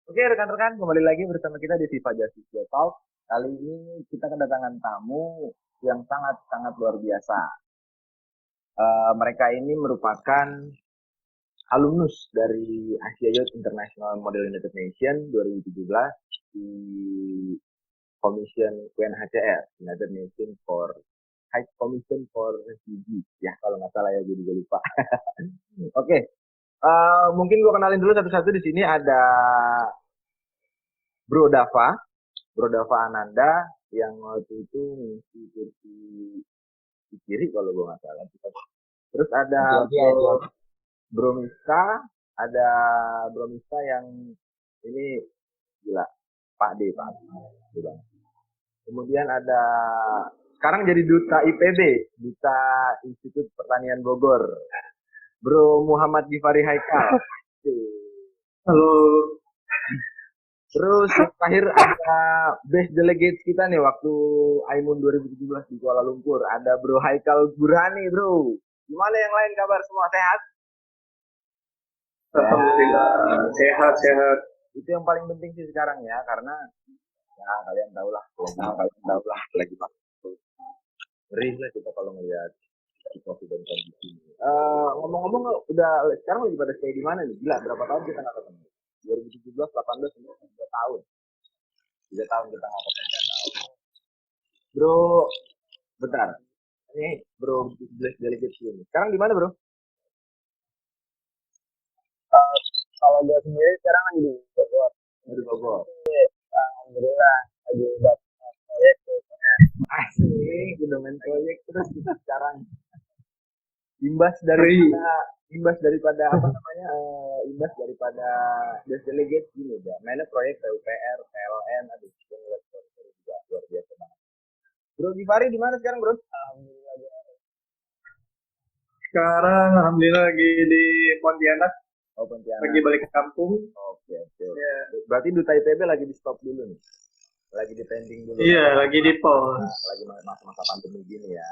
Oke rekan-rekan, kembali lagi bersama kita di Viva Justice Talk. Kali ini kita kedatangan tamu yang sangat-sangat luar biasa. Mereka ini merupakan alumnus dari Asia Youth International Model United Nation 2017 di Commission UNHCR, United Nations for High Commission for Refugees. Ya, kalau nggak salah ya, gue juga lupa. Oke, mungkin gue kenalin dulu satu-satu. Di sini ada Bro Dava Ananda yang waktu itu ngisi kursi di kiri kalau gue nggak salah. Terus ada Bro Miska, ada Bro Miska yang ini gila, Pak D, Pak D. Gila. Kemudian ada sekarang jadi duta IPB, duta Institut Pertanian Bogor, Bro Muhammad Gifari Haikal. Halo. Terus yang terakhir ada best delegate kita nih waktu Aimun 2017 di Kuala Lumpur. Ada Bro Haikal Burhani, Bro. Gimana yang lain kabar semua sehat? Alhamdulillah sehat. Itu yang paling penting sih sekarang ya, karena ya kalian tahu lah, lagi pak. Ngeri lah kita kalau ngelihat situasi dan kondisi ini. Ngomong-ngomong, udah sekarang lagi pada stay di mana nih? Gila, berapa tahun kita nggak ketemu? 2017, 18, 3 tahun. 3 tahun kita nggak ketemu. Bro, bentar. Ini Bro Delegate ini. Sekarang di mana, Bro? Kalau gue sendiri sekarang lagi di Bogor. Di Bogor. Alhamdulillah lagi dapat proyek. Asik, udah main proyek terus kita sekarang imbas daripada apa namanya, imbas daripada Best Delegate gini ya, mainnya proyek PUPR, PLN, aduh juga luar biasa banget. Bro Gifari di mana sekarang, Bro? Alhamdulillah Sekarang alhamdulillah lagi di Pontianak. Oh, Pontianak. Lagi balik ke kampung. Oke. Ya. Berarti duta IPB lagi di stop dulu nih. Lagi di pending dulu. Iya, lagi di pos. Lagi masa-masa pandemi gini ya.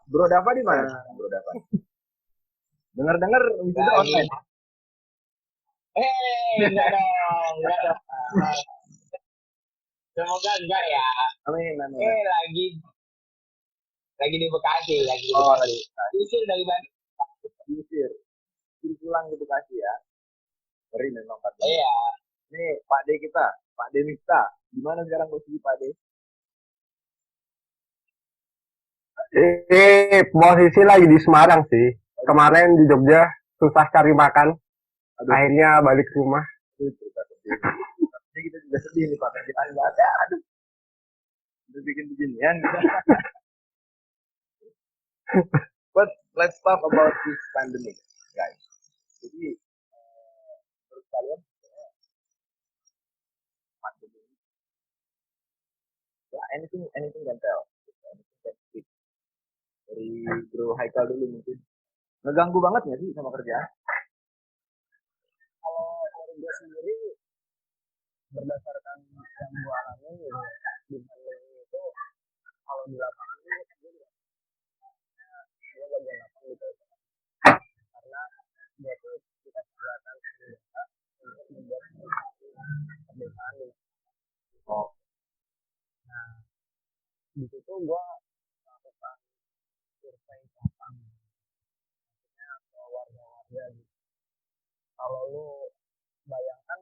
Bro Dava di mana? Bro Dava. Dengar-dengar itu online. Enggak dong. Semoga enggak ya. Amin. Lagi di Bekasi, lagi. Diusir dari Bandung. Diusir pulang ke Bekasi ya. Ngeri memang Pak D. Iya. Nih Pak D kita, Pak D Mista. Gimana sekarang posisi Pak D? Posisi lagi di Semarang sih. Kemarin di Jogja susah cari makan. Aduh. Akhirnya balik ke rumah. Jadi kita juga sedih nih Pak, kerjaan nggak ada. Aduh. Udah bikin beginian. But let's talk about this pandemic, guys. Jadi menurut kalian pandemi ya, anything can tell, anything can speak. Dari Bro Haikal dulu mungkin. Ngeganggu banget nggak sih sama kerjaan? Kalau dari gue sendiri berdasarkan yang gue alami gitu, di pandemi itu kalau di lapangan itu gue bagian lapangan gitu, karena dia tuh kita kelihatan data untuk membuat perdesaan. Oh. Nah, di situ gue melakukan survei lapangan, maksudnya ke warga-warga gitu. Kalau lu bayangkan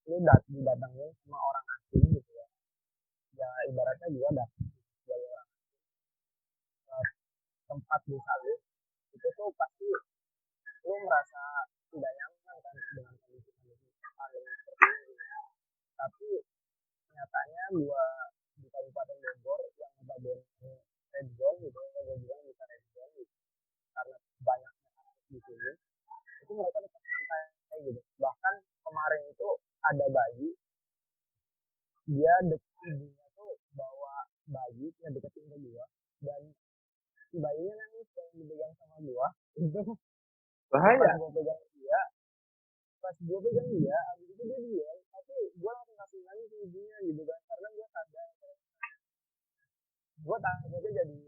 lu didatangin sama orang asing gitu ya, ya ibaratnya gue datang sebagai orang asing tempat di salib itu tuh pasti lu merasa tidak nyaman kan dengan kondisi pandemi seperti ini. Tapi nyatanya gua di Kabupaten Bogor yang notabene red zone gitu, gue bilang bisa red zone gitu, karena banyaknya kasus di sini, itu mereka tetap santai gitu. Bahkan kemarin itu ada bayi, dia ibunya tuh bawa bayi ngedeketin ke gua, dan si bayinya nangis yang dipegang sama gua. Itu bahaya. Pas gue pegang dia, abis itu dia diam, tapi gue langsung kasih nanya ke ibunya gitu kan, karena gue sadar gue takutnya jadi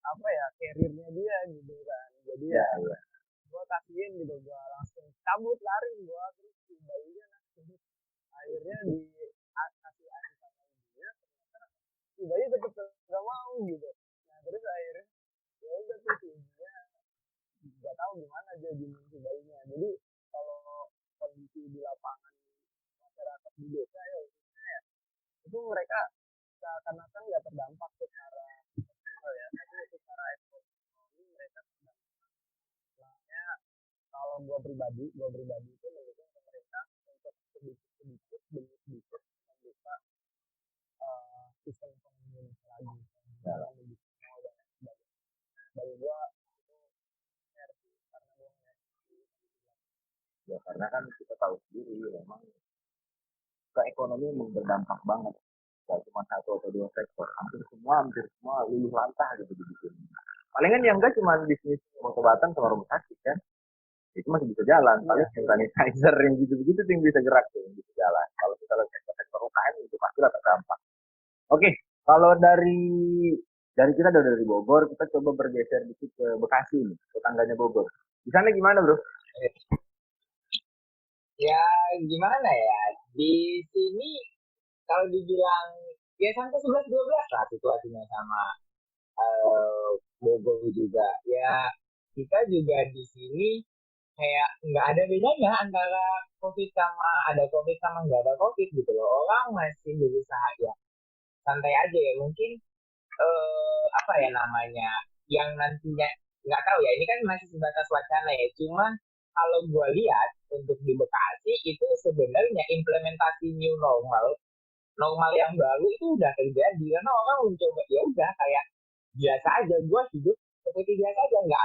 apa ya, carrier-nya dia gitu kan. Jadi ya gue kasihin gitu, gue langsung cabut lari gue, terus si bayinya nangis. akhirnya dikasih adik sama ibunya, ternyata si bayi tetap nggak mau gitu. Nah terus akhirnya ya udah tuh si ibunya nggak tahu gimana jadi si bayinya. Jadi kalau kondisi di lapangan masyarakat di desa ya itu mereka seakan-akan nggak terdampak secara sosial ya, tapi secara ekonomi mereka terdampak. Makanya kalau gue pribadi itu mendukung pemerintah untuk sedikit demi sedikit membuka sistem ekonomi Indonesia lagi dalam lebih small dan lain sebagainya. Bagi gue itu fair sih, karena gue ngeliat Ya karena kan kita tahu sendiri memang ke ekonomi memang berdampak banget. Gak cuma satu atau dua sektor, hampir semua luluh lantah gitu gitu. Palingan yang enggak cuma bisnis obat-obatan sama rumah sakit kan, itu masih bisa jalan. Paling yang sanitizer yang gitu-gitu tuh yang bisa gerak tuh, yang bisa jalan. Kalau kita lihat sektor UKM itu pasti lah terdampak. Oke, kalau dari kita dari Bogor, kita coba bergeser dikit ke Bekasi nih, tetangganya Bogor. Di sana gimana bro? Ya gimana ya, di sini kalau dibilang ya sampai 11-12 lah situasinya sama Bogor juga. Ya kita juga di sini kayak nggak ada bedanya antara COVID sama ada COVID sama nggak ada COVID gitu loh. Orang masih berusaha ya santai aja ya. Mungkin apa ya namanya yang nantinya nggak tahu ya, ini kan masih sebatas wacana ya. Cuman kalau gue lihat untuk di Bekasi itu sebenarnya implementasi new normal yang baru itu udah terjadi karena orang mencoba ya udah kayak biasa aja, gue hidup seperti biasa aja, nggak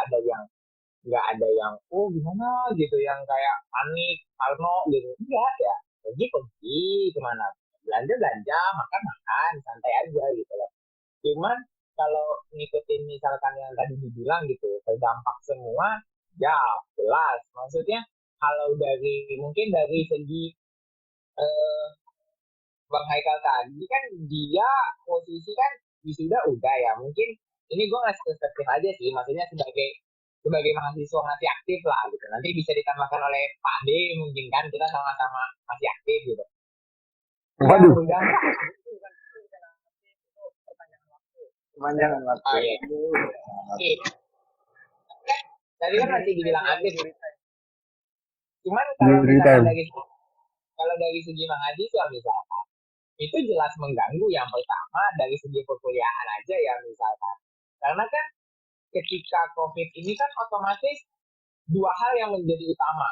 ada yang oh gimana gitu yang kayak panik parno gitu, enggak ya, pergi kemana, belanja makan santai aja gitu loh. Cuman kalau ngikutin misalkan yang tadi dibilang gitu terdampak semua, ya jelas maksudnya kalau mungkin dari segi eh, Bang Haikal tadi kan dia posisi kan wisuda udah ya, mungkin ini gue ngasih perspektif aja sih, maksudnya sebagai mahasiswa masih aktif lah gitu, nanti bisa ditambahkan oleh Pak D mungkin kan kita sama-sama masih aktif gitu. Waduh. Kepanjangan waktu. Oh, iya. Oke. Tadi kan masih dibilang aktif. Cuman kalau misalkan dari segi mahasiswa misalkan, itu jelas mengganggu. Yang pertama dari segi perkuliahan aja ya misalkan. Karena kan ketika COVID ini kan otomatis dua hal yang menjadi utama.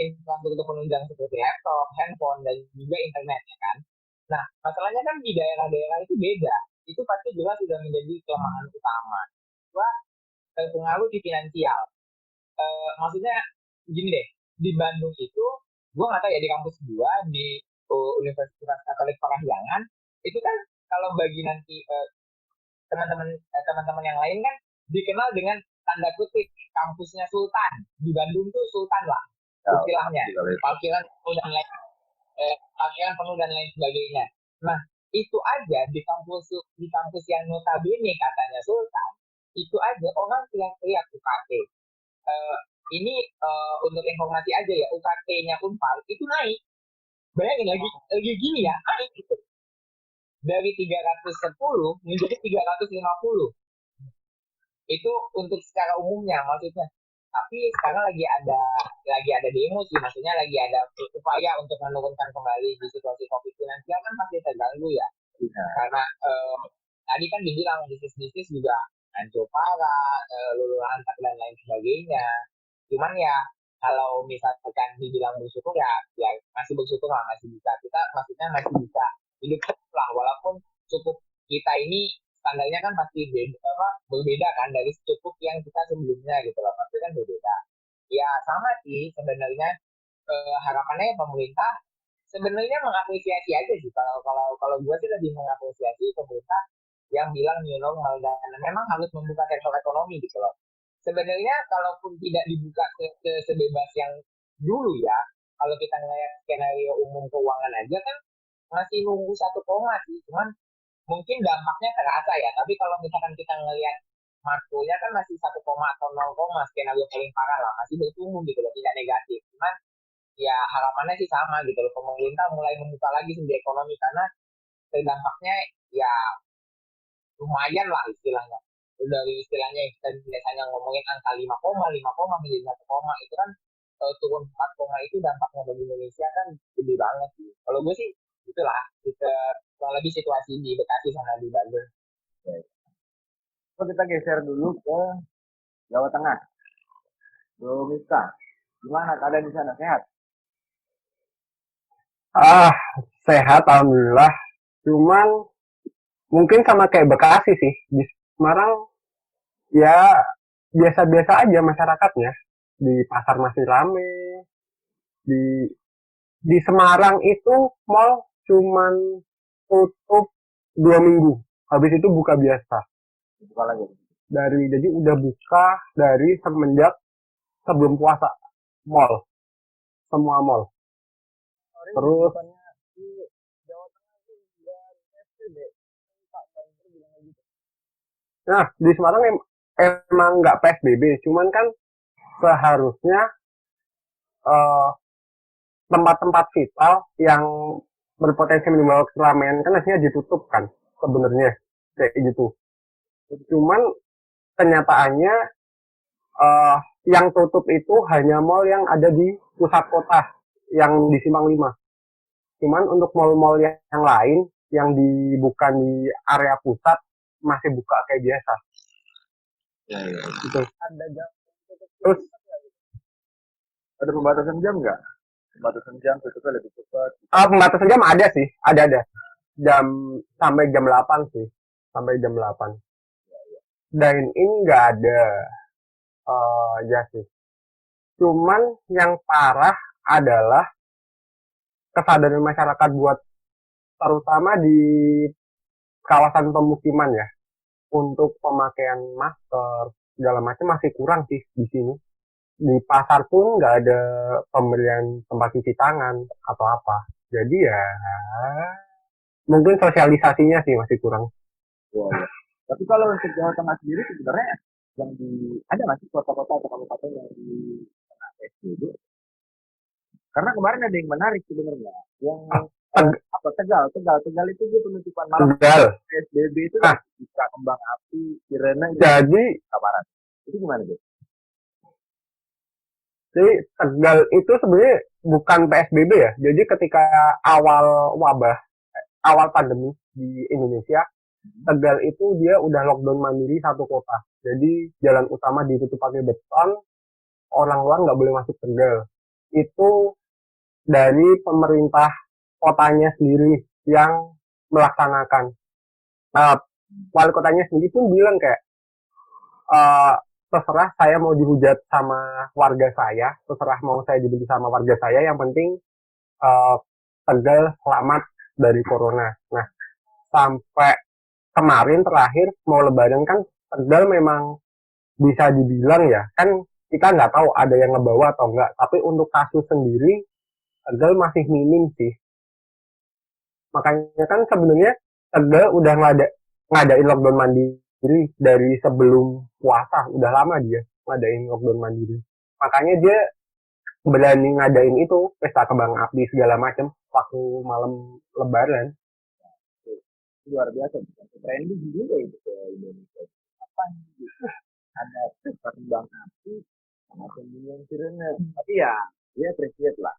Infrastruktur penunjang seperti laptop, handphone, dan juga internet ya kan. Nah, masalahnya kan di daerah-daerah itu beda. Itu pasti jelas sudah menjadi kelemahan utama. Dua, terpengaruh di finansial. Maksudnya gini deh, di Bandung itu, gue nggak tahu ya di kampus gue, di Universitas Katolik Parahyangan, itu kan kalau bagi nanti teman-teman yang lain kan dikenal dengan tanda kutip kampusnya Sultan. Di Bandung tuh Sultan lah istilahnya, parkiran penuh dan lain sebagainya. Nah, itu aja di kampus yang notabene katanya Sultan, itu aja orang teriak-teriak UKT. Ini untuk informasi aja ya, UKT-nya Unpar itu naik. Bayangin lagi gini ya, naik gitu. Dari 310 menjadi 350. Itu untuk secara umumnya maksudnya. Tapi sekarang lagi ada demo sih, maksudnya lagi ada upaya untuk menurunkan kembali di situasi COVID finansial kan pasti terganggu ya. Karena tadi kan dibilang bisnis juga hancur parah, luluh lantak dan lain sebagainya. Cuman ya kalau misalkan dibilang bersyukur ya masih bersyukur lah, masih bisa kita, maksudnya masih bisa hidup lah, walaupun cukup kita ini standarnya kan pasti berbeda kan dari cukup yang kita sebelumnya gitu loh, pasti kan berbeda. Ya sama sih sebenarnya, harapannya pemerintah sebenarnya mengapresiasi aja sih, kalau gue sih lebih mengapresiasi pemerintah yang bilang new normal dan memang harus membuka sektor ekonomi gitu loh. Sebenarnya kalaupun tidak dibuka sebebas yang dulu ya, kalau kita ngeliat skenario umum keuangan aja kan masih nunggu 1 koma sih, cuman mungkin dampaknya terasa ya, tapi kalau misalkan kita ngelihat makronya kan masih 1 koma atau 0 koma, skenario paling parah lah, masih bertumbuh gitu loh, tidak negatif. Cuman ya harapannya sih sama gitu loh, pemerintah mulai membuka lagi segi ekonomi karena dampaknya ya lumayan lah istilahnya. Dari istilahnya yang kita biasanya ngomongin angka 5,5 menjadi 1, itu kan turun 4, itu dampaknya bagi Indonesia kan gede banget sih. Kalau gue sih itulah kita kurang lebih situasi di Bekasi sama di Bandung. So, kita geser dulu ke Jawa Tengah. Bro Miska, gimana keadaan di sana? Sehat? Sehat alhamdulillah. Cuman mungkin sama kayak Bekasi sih. Di Semarang ya biasa-biasa aja masyarakatnya. Di pasar masih rame. Di Semarang itu mall cuman tutup 2 minggu. Habis itu buka biasa. Buka lagi. Jadi udah buka dari semenjak sebelum puasa mall. Semua mall. Terus bukannya di Jawa Tengah itu nggak PSBB. Pak Ganjar bilang gitu. nah di Semarang emang nggak PSBB, cuman kan seharusnya eh, tempat-tempat vital yang berpotensi menimbulkan keramaian kan harusnya ditutup kan sebenarnya kayak gitu. Cuman kenyataannya yang tutup itu hanya mall yang ada di pusat kota yang di Simpang 5. Cuman untuk mall-mall yang lain yang dibuka di area pusat masih buka kayak biasa. Ya. Gitu. Ada jam tutup Terus Ada pembatasan jam nggak? Pembatasan jam tutupnya lebih cepat. pembatasan jam ada sih, ada. Jam sampai jam 8 sih. Sampai jam 8. Dine in nggak ada. Ya sih. Cuman yang parah adalah kesadaran masyarakat buat terutama di kawasan pemukiman ya untuk pemakaian masker segala macam masih kurang sih di sini. Di pasar pun nggak ada pemberian tempat cuci tangan atau apa. Jadi ya mungkin sosialisasinya sih masih kurang. Ya. Tapi kalau untuk Jawa Tengah sendiri sebenarnya yang ada nggak sih kota-kota atau kabupaten yang di tengah PSBB? Karena kemarin ada yang menarik sebenarnya, yang Tegal itu dia penutupan malam Tegal. PSBB itu bisa kembang api, sirene Jadi kabaran. Itu gimana tuh? Jadi Tegal itu sebenarnya bukan PSBB ya. Jadi ketika awal pandemi di Indonesia, Tegal itu dia udah lockdown mandiri satu kota. Jadi jalan utama ditutup pakai beton, orang luar nggak boleh masuk Tegal. Itu dari pemerintah kotanya sendiri yang melaksanakan. Wali kotanya sendiri pun bilang kayak, terserah saya mau dihujat sama warga saya, terserah mau saya dibenci sama warga saya, yang penting Tegal selamat dari corona. Nah, sampai kemarin terakhir mau lebaran kan Tegal memang bisa dibilang ya, kan kita nggak tahu ada yang ngebawa atau enggak, tapi untuk kasus sendiri Tegal masih minim sih. Makanya kan sebenarnya Tegal udah ngadain lockdown mandiri dari sebelum puasa, udah lama dia ngadain lockdown mandiri. Makanya dia berani ngadain itu pesta kembang api segala macam waktu malam lebaran. Luar biasa, trending juga itu ke Indonesia. Apa gitu? Ada pesta kembang api sama pembunyian sirene. Tapi ya, dia appreciate lah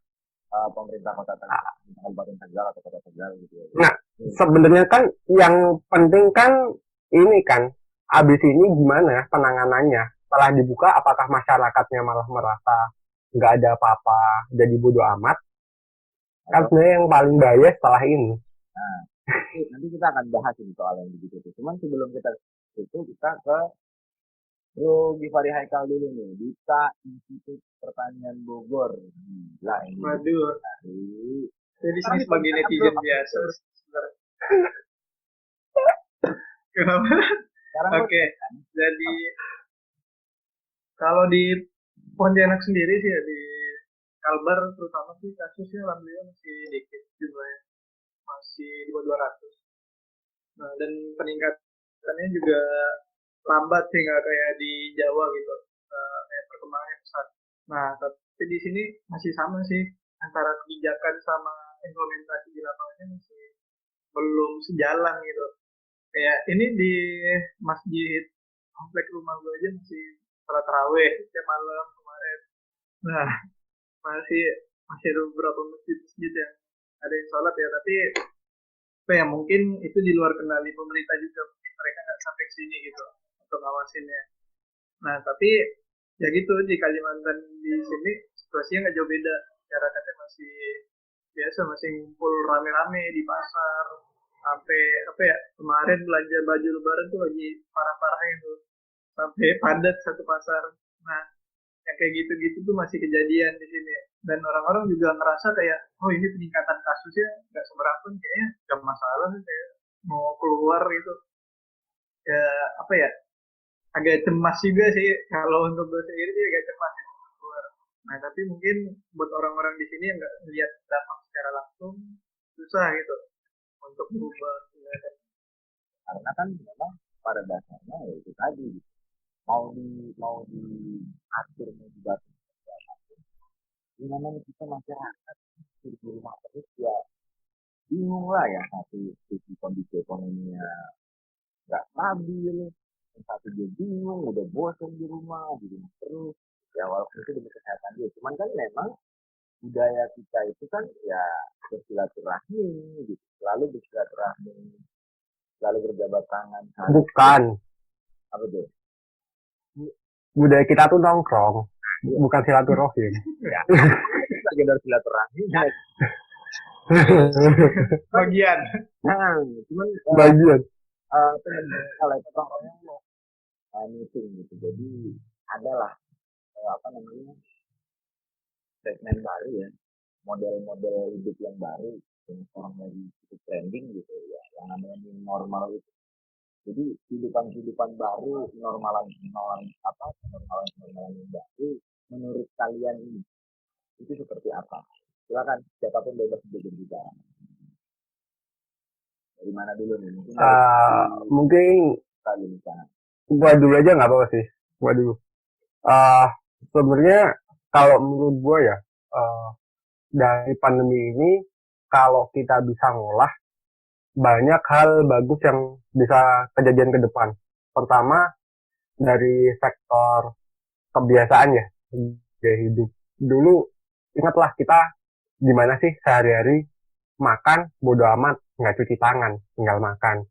pemerintah kota Tegal, Kabupaten Tegal atau kota Tegal gitu ya. Nah, sebenarnya kan yang penting kan ini kan abis ini gimana penanganannya setelah dibuka, apakah masyarakatnya malah merasa nggak ada apa-apa jadi bodo amat, kan sebenarnya yang paling bahaya setelah ini. Nah, nanti kita akan bahas ini soal yang begitu. Cuman sebelum kita itu kita ke Bro Givari Haikal dulu nih, Duta Institut Pertanian Bogor. Gila ini. Waduh. Jadi sini sebagai netizen biasa. Oke. Jadi kalau di Pontianak sendiri sih ya, di Kalbar terutama sih kasusnya alhamdulillah masih dikit jumlahnya, masih di bawah 200. Nah, dan peningkatannya juga lambat sih, nggak kayak di Jawa gitu, kayak perkembangannya pesat. Nah, tapi di sini masih sama sih, antara kebijakan sama implementasi di lapangannya masih belum sejalan gitu. Kayak ini di masjid komplek rumah gue aja masih sholat taraweh setiap malam kemarin. Nah, masih masih ada beberapa masjid-masjid yang ada yang sholat ya, tapi apa ya, mungkin itu di luar kendali pemerintah juga, mungkin mereka nggak sampai ke sini gitu untuk ngawasinnya. Nah, tapi ya gitu, di Kalimantan di sini situasinya nggak jauh beda. Masyarakatnya masih biasa, masih ngumpul rame-rame di pasar. Sampai apa ya, kemarin belanja baju lebaran tuh lagi parah-parahnya tuh. Sampai padat satu pasar. Nah, yang kayak gitu-gitu tuh masih kejadian di sini. Dan orang-orang juga ngerasa kayak, oh ini peningkatan kasusnya nggak seberapa, kayaknya nggak masalah, kayak mau keluar gitu. Ya apa ya, agak cemas juga sih kalau untuk gue sendiri sih, agak cemas ya keluar. Nah tapi mungkin buat orang-orang di sini yang nggak lihat dampak secara langsung, susah gitu untuk berubah. Karena kan memang pada dasarnya ya itu tadi gitu. Mau di atur mau dibatasi ini namanya kita masyarakat di rumah terus ya bingung lah ya, satu sisi kondisi ekonominya nggak stabil, yang satu dia bingung udah bosan di rumah terus ya, walaupun itu demi kesehatan dia, cuman kan memang budaya kita itu kan ya bersilaturahmi gitu, selalu bersilaturahmi, selalu berjabat tangan. Bukan. Apa tuh? Budaya kita tuh nongkrong, bukan silaturahim. Ya, lagi dari silaturahmi. Bagian. Nah, cuman Bagian. kalau itu orang meeting gitu, jadi adalah apa namanya segmen baru ya, model-model hidup yang baru yang sekarang lagi cukup trending gitu ya, yang namanya new normal itu. Jadi kehidupan baru, normalan apa, normalan yang baru menurut kalian ini itu seperti apa? Silakan siapapun bebas untuk berbicara. Dari mana dulu nih? Mungkin kali di sana. gua dulu aja nggak apa-apa sih. Gua dulu. Sebenarnya kalau menurut gua ya, dari pandemi ini kalau kita bisa ngolah banyak hal bagus yang bisa kejadian ke depan. Pertama dari sektor kebiasaan ya, gaya hidup. Dulu ingatlah kita gimana sih sehari-hari makan bodo amat, nggak cuci tangan, tinggal makan.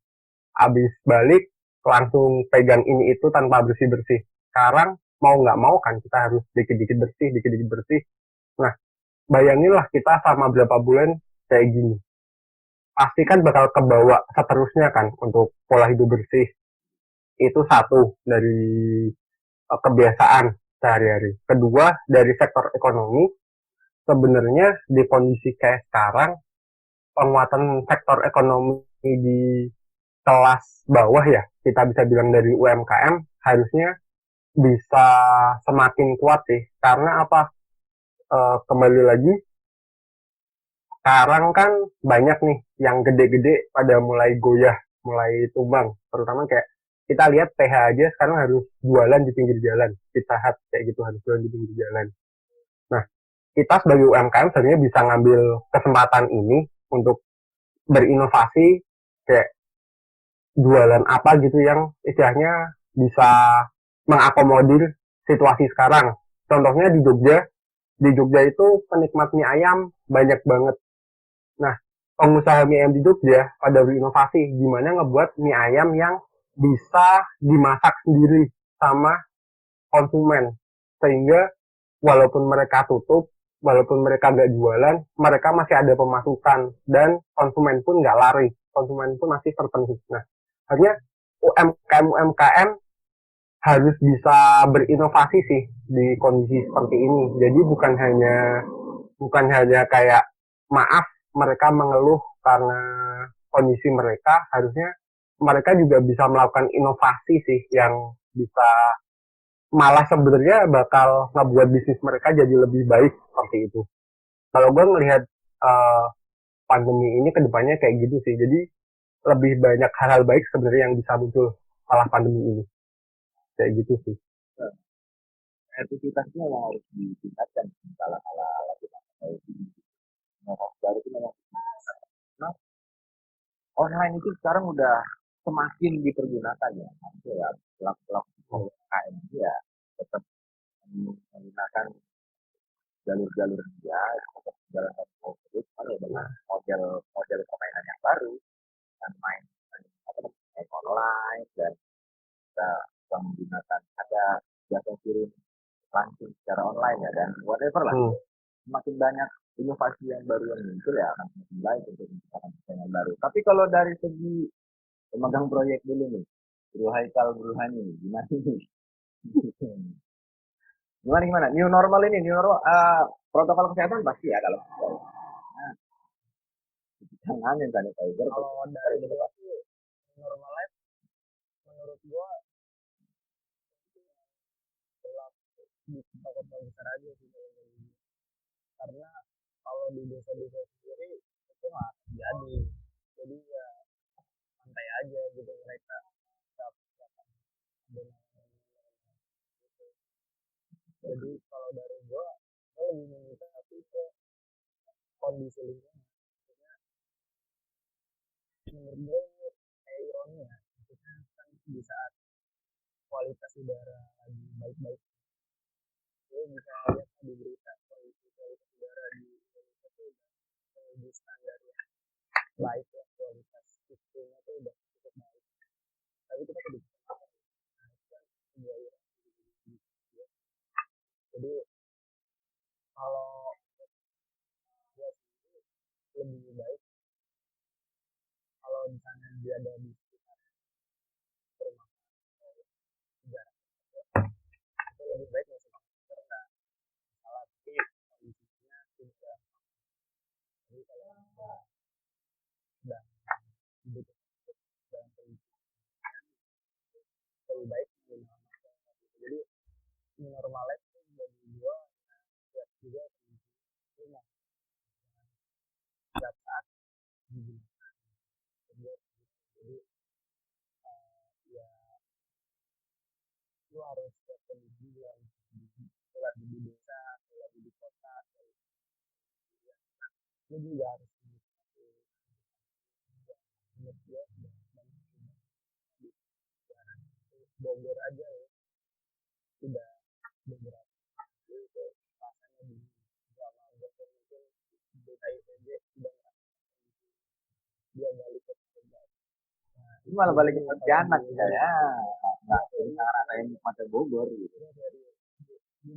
Abis balik langsung pegang ini itu tanpa bersih-bersih. Sekarang mau nggak mau kan kita harus dikit-dikit bersih. Nah, bayanginlah kita sama berapa bulan kayak gini. Pasti kan bakal kebawa seterusnya kan untuk pola hidup bersih. Itu satu dari kebiasaan sehari-hari. Kedua, dari sektor ekonomi, sebenarnya di kondisi kayak sekarang, penguatan sektor ekonomi di kelas bawah ya, kita bisa bilang dari UMKM, harusnya bisa semakin kuat sih. Karena apa? Kembali lagi, sekarang kan banyak nih yang gede-gede pada mulai goyah, mulai tumbang. Terutama kayak kita lihat PH aja sekarang harus jualan di pinggir jalan. Pizza Hut kayak gitu harus jualan di pinggir jalan. Nah, kita sebagai UMKM sebenarnya bisa ngambil kesempatan ini untuk berinovasi, kayak jualan apa gitu yang istilahnya bisa mengakomodir situasi sekarang. Contohnya di Jogja itu penikmat mie ayam banyak banget. Nah, pengusaha mie ayam di Jogja pada berinovasi gimana ngebuat mie ayam yang bisa dimasak sendiri sama konsumen. Sehingga walaupun mereka tutup, walaupun mereka nggak jualan, mereka masih ada pemasukan dan konsumen pun nggak lari, konsumen pun masih terpenuhi. Nah, artinya UMKM harus bisa berinovasi sih di kondisi seperti ini. Jadi bukan hanya kayak maaf mereka mengeluh karena kondisi mereka, harusnya mereka juga bisa melakukan inovasi sih yang bisa malah sebenarnya bakal ngebuat bisnis mereka jadi lebih baik seperti itu. Kalau gue melihat pandemi ini kedepannya kayak gitu sih. Jadi lebih banyak hal-hal baik sebenarnya yang bisa muncul setelah pandemi ini. Kayak gitu sih. Kreativitasnya yang harus ditingkatkan, salah kita online itu sekarang udah semakin dipergunakan ya. Maksudnya ya pelaku-pelaku UMKM ya tetap menggunakan jalur-jalur dia untuk menjalankan terus kalau dengan model permainan yang baru dan main online dan kita menggunakan ada jasa kirim langsung secara online ya dan whatever lah. Semakin banyak inovasi yang baru yang muncul ya akan semakin baik untuk menciptakan yang baru. Tapi kalau dari segi pemegang proyek dulu nih, Bro Haikal Burhani, gimana nih? Gimana? New normal ini, protokol kesehatan pasti ya kalau jangan sanitizer. Kalau dari gua sih normal life menurut gua di kota-kota besar aja sih karena kalau di desa-desa sendiri itu nggak terjadi, jadi ya santai aja gitu mereka jadi kalau dari gua lebih meminta tapi ke kondisi lingkungan. Menurut gue ini kayak ironi ya, maksudnya kan di saat kualitas udara lagi baik-baik, gue bisa lihat di berita kualitas udara di Indonesia itu udah menuju standar yang baik ya, kualitas iklimnya itu udah cukup baik, tapi kita tidak bisa nah itu kan sebuah ironi. Jadi kalau gue sendiri lebih baik kalau misalnya dia ada di sekitar rumah jarak itu lebih baik nggak usah pakai masker, nggak salah, tapi kondisinya tidak. Jadi kalau sedang hidup dalam kondisi lebih baik menggunakan masker. Jadi normalnya itu bagi gua ya juga rumah setiap saat digunakan. Jadi ya lu harus setiap kondisi lagi di desa atau lagi di kota atau lu juga harus menurut gue Bogor aja ya sudah beberapa itu rasanya di selama Bogor mungkin DKI saja sudah dia balik ke Bogor. Ini malah balik ke Pontianak kita ya. Nggak ngarahin mata Bogor gitu. Di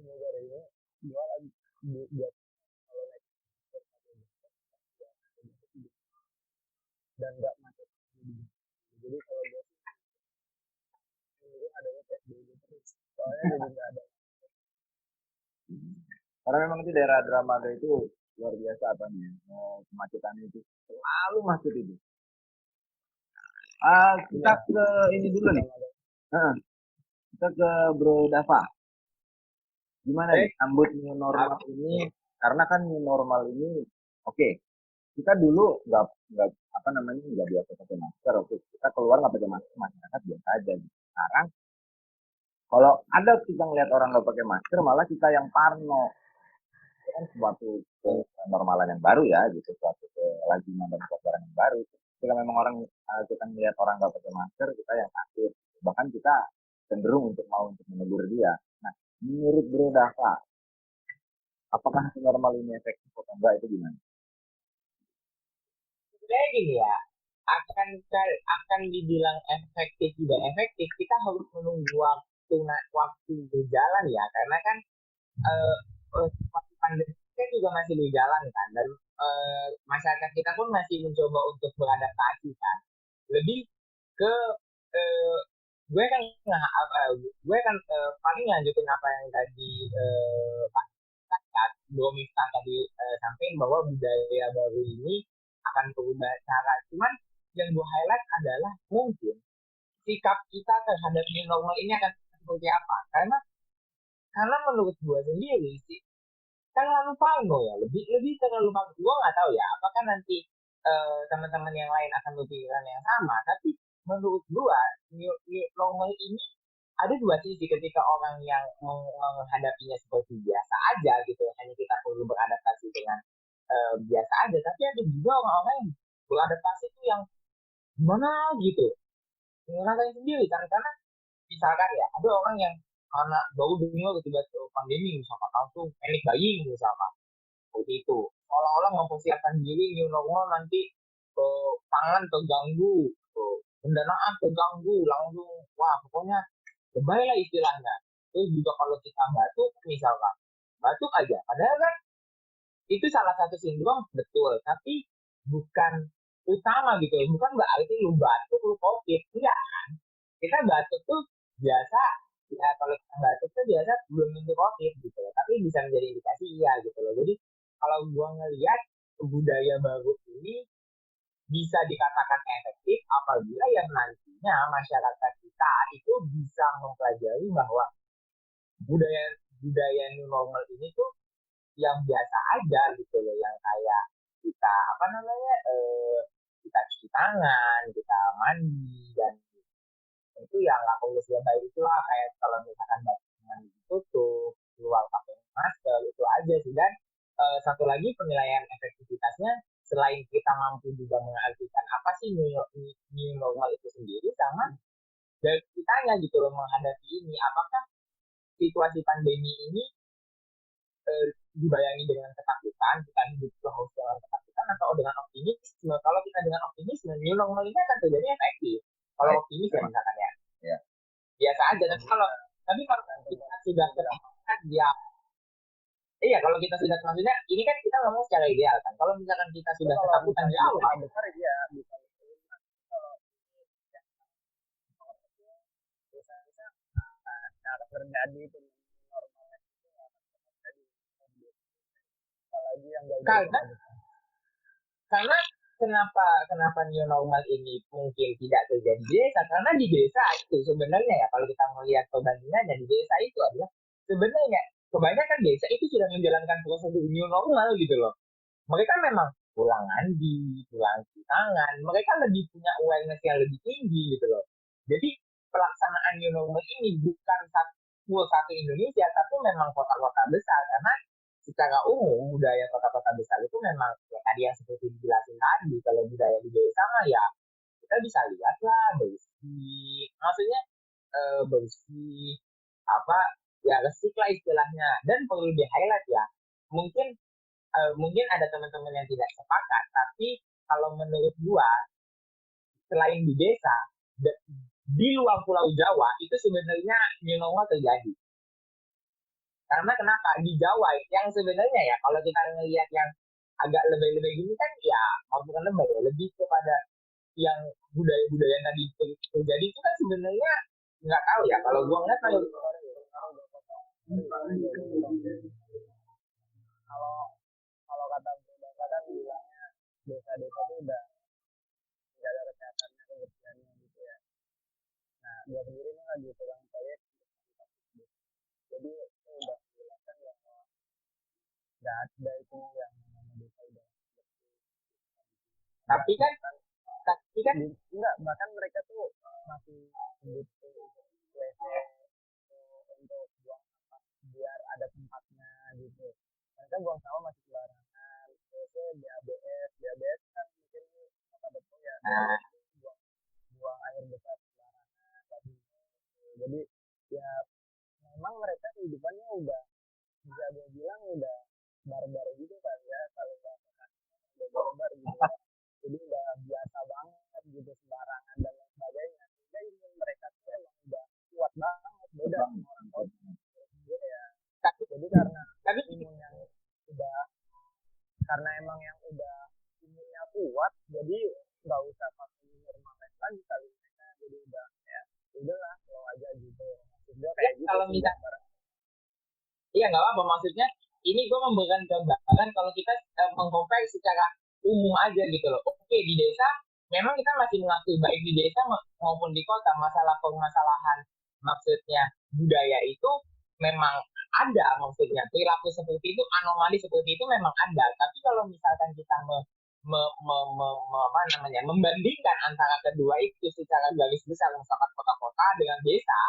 Bogor ini dua lagi buat kalau naik dan nggak macet. Jadi kalau gue sih adanya PSBB terus, soalnya jadi nggak ada. Karena memang itu daerah Dramaga itu luar biasa apa nih, kemacetan itu selalu macet itu. Kita ke ini dulu nih. Kita ke Bro Dava. Gimana nih sambut new normal ini? Karena kan new normal ini, oke, kita dulu nggak nggak biasa pakai masker. Oke, kita keluar nggak pakai masker, masyarakat biasa aja. Sekarang kalau ada kita ngeliat orang nggak pakai masker, malah kita yang parno. Itu kan suatu kenormalan yang baru ya, gitu, suatu kelaziman dan kebiasaan yang baru. Jika memang kita ngeliat orang nggak pakai masker, kita yang takut. Bahkan kita cenderung untuk menegur dia. Nah, menurut Bro Dava, apakah normal ini efektif atau enggak itu gimana? Sebenarnya gini ya, akan dibilang efektif tidak efektif, kita harus menunggu waktu berjalan ya, karena kan waktu pandemi kan juga masih berjalan kan, dan masyarakat kita pun masih mencoba untuk beradaptasi kan. Lebih ke gue kan paling lanjutin apa yang tadi Pak Bro Miftah tadi sampaikan bahwa budaya baru ini akan berubah cara. Cuman yang gue highlight adalah mungkin sikap kita terhadap new normal ini akan seperti apa. Karena menurut gue sendiri sih terlalu parno ya, lebih terlalu parno. Gue nggak tahu ya apakah nanti teman-teman yang lain akan berpikiran yang sama. Tapi menurut gue new normal ini ada dua sisi, ketika orang yang menghadapinya seperti biasa aja gitu, hanya kita perlu beradaptasi dengan biasa aja, tapi ada juga orang-orang yang Kalau adaptasi itu yang gimana gitu, ngerasain sendiri kan, karena misalkan ya ada orang yang karena baru dengar tiba pandemi misalkan langsung panic buying misalkan seperti itu, seolah-olah mempersiapkan diri new normal nanti pangan terganggu, pendanaan terganggu, langsung wah pokoknya lebay lah istilahnya. Terus juga kalau kita batuk misalkan, batuk aja padahal kan itu salah satu sindrom betul, tapi bukan utama gitu, bukan berarti lu batuk lu covid, enggak. Kita batuk tuh biasa, ya kalau kita batuk tuh biasa belum tentu covid gitu loh, tapi bisa menjadi indikasi iya gitu loh. Jadi kalau gua ngelihat budaya baru ini bisa dikatakan efektif apabila yang nantinya masyarakat kita itu bisa mempelajari bahwa budaya budaya new normal ini tuh yang biasa aja gitu loh, yang kayak kita apa namanya kita cuci tangan, kita mandi, dan itu yang nggak perlu lebay itulah, kayak kalau misalkan batuknya ditutup, keluar pakai masker, itu aja sih. Dan satu lagi penilaian efektivitasnya, selain kita mampu juga mengartikan apa sih new normal itu sendiri, sama dari kitanya gitu loh menghadapi ini, apakah situasi pandemi ini dibayangi dengan ketakutan, kita hidup harus dengan ketakutan, atau dengan optimisme. Kalau kita dengan optimisme, new normal ini akan terjadi efektif. Kalau optimis ya misalkan ya, biasa aja. Tapi kalau kita sudah ketakutan, ya iya, kalau kita sudah, maksudnya ini kan kita ngomong secara ideal kan. Kalau misalkan kita sudah ketakutan di awal, besar ya bisa. Kalau bisa cara terjadi itu normalnya itu akan terjadi, apalagi yang karena kenapa new normal ini mungkin tidak terjadi di desa, karena di desa itu sebenarnya ya, kalau kita melihat perbandingannya, di desa itu adalah sebenarnya kebanyakan desa itu sudah menjalankan prosedur new normal gitu loh. Mereka memang pulang mandi, pulang cuci tangan, mereka lebih punya awareness yang lebih tinggi gitu loh. Jadi pelaksanaan new normal ini bukan satu Indonesia, tapi memang kota-kota besar, karena secara umum budaya kota-kota besar itu memang ya, tadi yang seperti dijelasin tadi, kalau budaya di desa mah ya kita bisa lihat lah bersih, maksudnya bersih apa ya, resik lah istilahnya. Dan perlu di highlight ya, mungkin ada teman-teman yang tidak sepakat, tapi kalau menurut gua selain di desa, di luar Pulau Jawa itu sebenarnya new normal terjadi. Karena kenapa? Di Jawa yang sebenarnya ya, kalau kita ngelihat yang agak lebay-lebay gini kan ya, bukan lebay ya, lebih kepada yang budaya-budaya yang tadi terjadi itu kan sebenarnya nggak tahu ya. Kalau gua ngeliat kalau kalau kata berbahasa kan bilangnya desa-desa itu udah menjaga kesehatannya, kebersihannya gitu ya. Nah, dia sendiri ini lagi pegang proyek, jadi udah menjelaskan bahwa nggak ada itu yang namanya desa udah bersih. tapi kan enggak, bahkan mereka tuh masih butuh WC untuk buang sampah biar ada tempatnya gitu. Mereka buang sampah masih sembarangan. WC BABS kan mungkin apa betul ya, buang air besar sembarangan. Jadi ya memang mereka kehidupannya udah bisa gue bilang udah barbar gitu kan ya, kalau bahasa udah barbar gitu ya. Jadi udah biasa banget gitu, sembarangan dan lain sebagainya. Sehingga imun mereka tuh emang udah kuat banget, beda sama orang kota gitu ya. Jadi karena imun yang udah, karena emang yang udah imunnya kuat, jadi nggak usah pakai normal lagi kali mereka. Jadi udah ya udahlah slow aja gitu. Maksudnya kayak gitu. Kalau misalnya iya nggak apa, maksudnya ini gue memberikan gambaran kalau kita mengcompare secara umum aja gitu loh. Oke, di desa memang kita masih mengakui, baik di desa maupun di kota, masalah permasalahan maksudnya budaya itu memang ada, maksudnya perilaku seperti itu, anomali seperti itu memang ada. Tapi kalau misalkan kita membandingkan antara kedua itu secara garis besar, misalkan kota-kota dengan desa,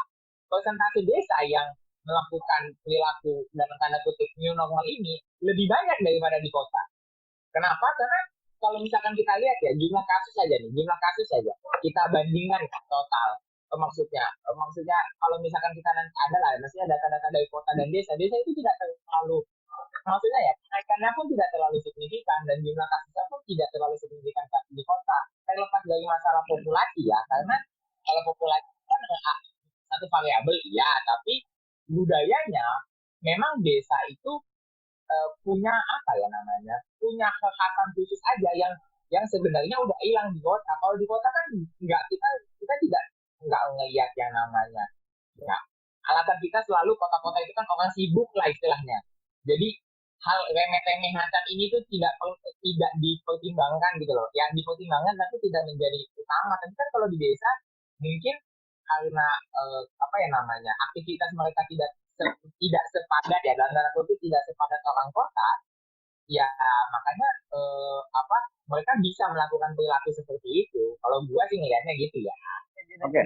persentase desa yang melakukan perilaku dalam tanda kutip new normal ini lebih banyak daripada di kota. Kenapa? Karena kalau misalkan kita lihat ya jumlah kasus saja nih, jumlah kasus saja kita bandingkan total. Maksudnya kalau misalkan kita nanti ada lah, maksudnya data-data dari kota dan desa itu tidak terlalu, maksudnya ya kenaikannya pun tidak terlalu signifikan dan jumlah kasusnya pun tidak terlalu signifikan di kota. Terlepas dari masalah populasi ya, karena kalau populasi kan satu variabel iya, tapi budayanya memang desa itu punya apa ya namanya, punya kekhasan khusus aja yang sebenarnya udah hilang di kota. Kalau di kota kan nggak, kita tidak nggak ngelihat yang namanya ya, alasan kita selalu kota-kota itu kan orang sibuk lah istilahnya, jadi hal remeh-temeh macam ini tuh tidak dipertimbangkan gitu loh, yang dipertimbangkan tapi tidak menjadi utama. Tapi kan kalau di desa mungkin karena apa ya namanya, aktivitas mereka tidak sepadat ya, dalam tanda kutip tidak sepadat orang kota ya, makanya apa, mereka bisa melakukan perilaku seperti itu. Kalau gua sih ngelihatnya gitu ya. Oke.